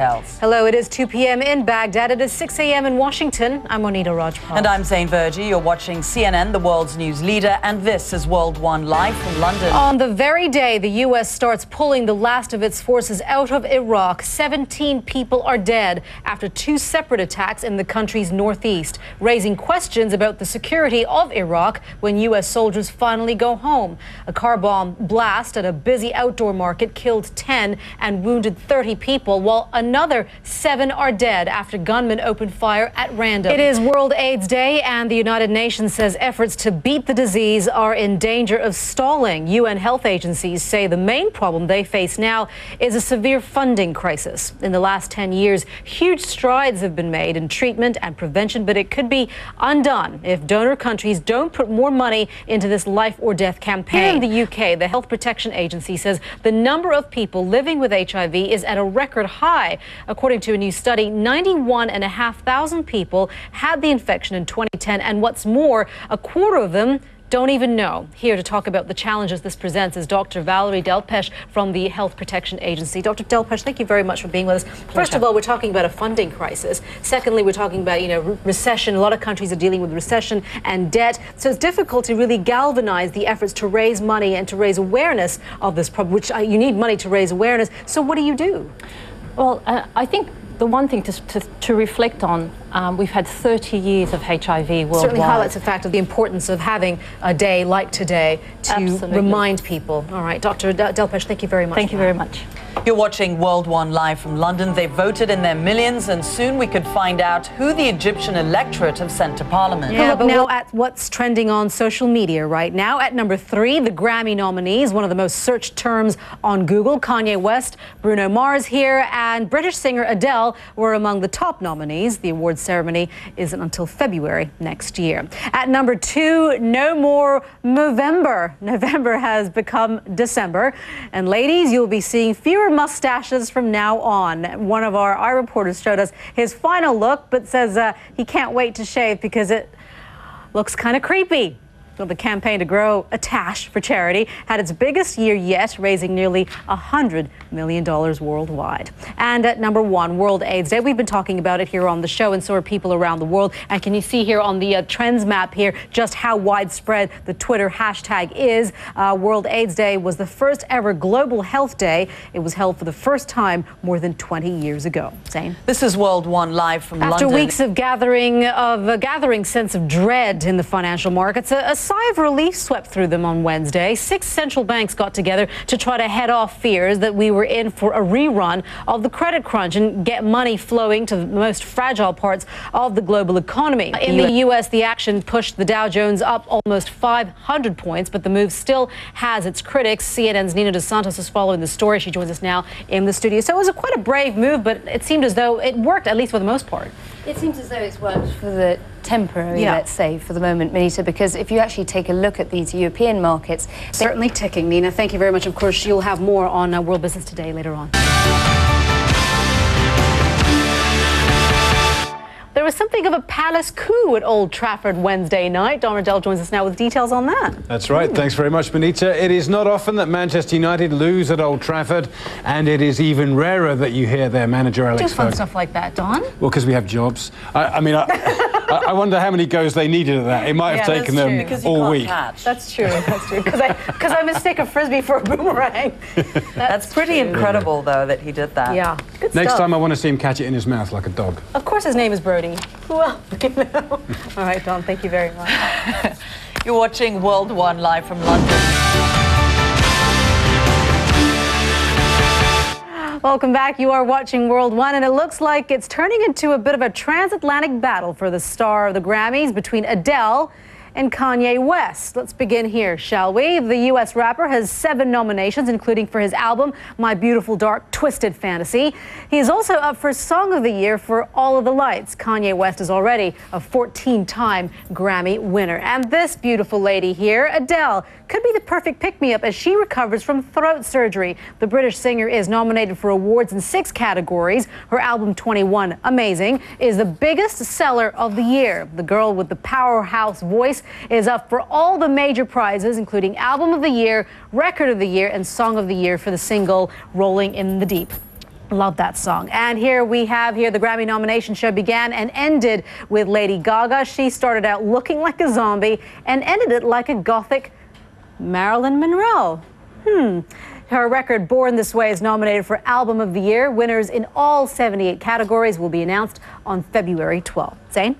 details. Hello, it is 2 p.m. in Baghdad. It is 6 a.m. in Washington. I'm Monita Rajpal. And I'm Zain Verjee. You're watching CNN, the world's news leader, and this is World One live from London. On the very day the U.S. starts pulling the last of its forces out of Iraq, 17 people are dead after two separate attacks in the country's northeast, raising questions about the security of Iraq when U.S. soldiers finally go home. A car bomb blast at a busy outdoor market killed 10 and wounded 30 people, while another 7 are dead after gunmen opened fire at random. It is World AIDS Day, and the United Nations says efforts to beat the disease are in danger of stalling. UN health agencies say the main problem they face now is a severe funding crisis. In the last 10 years, huge strides have been made in treatment and prevention, but it could be undone if donor countries don't put more money into this life or death campaign. Here in the UK, the Health Protection Agency says the number of people living with HIV is at a record high. According to a new study, 91,500 people had the infection in 2010, and what's more, a quarter of them don't even know. Here to talk about the challenges this presents is Dr. Valerie Delpesh from the Health Protection Agency. Dr. Delpesh, thank you very much for being with us. First of all, we're talking about a funding crisis. Secondly, we're talking about, recession. A lot of countries are dealing with recession and debt. So it's difficult to really galvanize the efforts to raise money and to raise awareness of this problem, which you need money to raise awareness. So what do you do? Well, I think the one thing to reflect on, we've had 30 years of HIV worldwide. Certainly highlights the fact of the importance of having a day like today to remind people. All right, Dr. Delpesh, thank you very much. Thank you very much. You're watching World One live from London. They've voted in their millions, and soon we could find out who the Egyptian electorate have sent to Parliament. Yeah, but now at what's trending on social media right now. At number 3, the Grammy nominees, one of the most searched terms on Google. Kanye West, Bruno Mars here, and British singer Adele were among the top nominees. The awards ceremony isn't until February next year. At number 2, no more Movember. November has become December. And ladies, you'll be seeing fewer mustaches from now on. One of our eye reporters showed us his final look, but says he can't wait to shave because it looks kind of creepy. Well, the campaign to grow a tash for charity had its biggest year yet, raising nearly $100 million worldwide. And at number 1, World AIDS Day. We've been talking about it here on the show, and so are people around the world. And can you see here on the trends map here just how widespread the Twitter hashtag is? World AIDS Day was the first ever global health day. It was held for the first time more than 20 years ago. Zain? This is World One live from London. After weeks of a gathering sense of dread in the financial markets, a sigh of relief swept through them on Wednesday. 6 central banks got together to try to head off fears that we were in for a rerun of the credit crunch and get money flowing to the most fragile parts of the global economy. In the U.S., the action pushed the Dow Jones up almost 500 points, but the move still has its critics. CNN's Nina DeSantis is following the story. She joins us now in the studio. So it was quite a brave move, but it seemed as though it worked, at least for the most part. It seems as though it's worked for the temporary, let's say, for the moment, Monita, because if you actually take a look at these European markets... Certainly ticking. Nina, thank you very much. Of course, you'll have more on World Business Today later on. There was something of a palace coup at Old Trafford Wednesday night. Don Riddell joins us now with details on that. That's right. Thanks very much, Monita. It is not often that Manchester United lose at Old Trafford, and it is even rarer that you hear their manager, Alex Ferguson. Do fun stuff like that, Don. Well, because we have jobs. I wonder how many goes they needed at that. It might have taken them all week. That's true. That's true. Because I mistake a frisbee for a boomerang. That's pretty incredible, though, that he did that. Yeah. Good Next stuff. time I want to see him catch it in his mouth like a dog. Of course his name is Brody. Well, All right, Don, thank you very much. You're watching World One live from London. Welcome back. You are watching World One, and it looks like it's turning into a bit of a transatlantic battle for the star of the Grammys between Adele and Kanye West. Let's begin here, shall we? The U.S. rapper has 7 nominations, including for his album, My Beautiful Dark Twisted Fantasy. He is also up for Song of the Year for All of the Lights. Kanye West is already a 14-time Grammy winner. And this beautiful lady here, Adele, could be the perfect pick-me-up as she recovers from throat surgery. The British singer is nominated for awards in 6 categories. Her album 21, Amazing, is the biggest seller of the year. The girl with the powerhouse voice is up for all the major prizes, including Album of the Year, Record of the Year, and Song of the Year for the single Rolling in the Deep. Love that song. And here we have the Grammy nomination show began and ended with Lady Gaga. She started out looking like a zombie and ended it like a gothic Marilyn Monroe. Her record, Born This Way, is nominated for Album of the Year. Winners in all 78 categories will be announced on February 12th. Zain?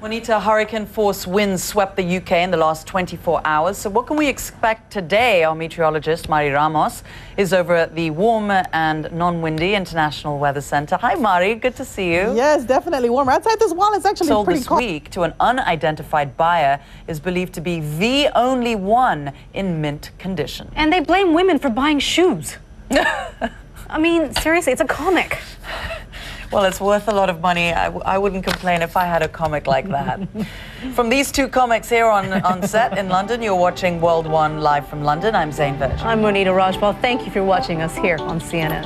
Monita, hurricane force winds swept the UK in the last 24 hours. So what can we expect today? Our meteorologist, Mari Ramos, is over at the Warm and Non-Windy International Weather Centre. Hi, Mari. Good to see you. Yes, definitely warm. Outside this wall, it's actually Sold pretty this cold. week to an unidentified buyer is believed to be the only one in mint condition. And they blame women for buying shoes. I mean, seriously, it's a comic. Well, it's worth a lot of money. I wouldn't complain if I had a comic like that. From these two comics here on set in London, you're watching World One live from London. I'm Zain Verjee. I'm Monita Rajpal. Thank you for watching us here on CNN.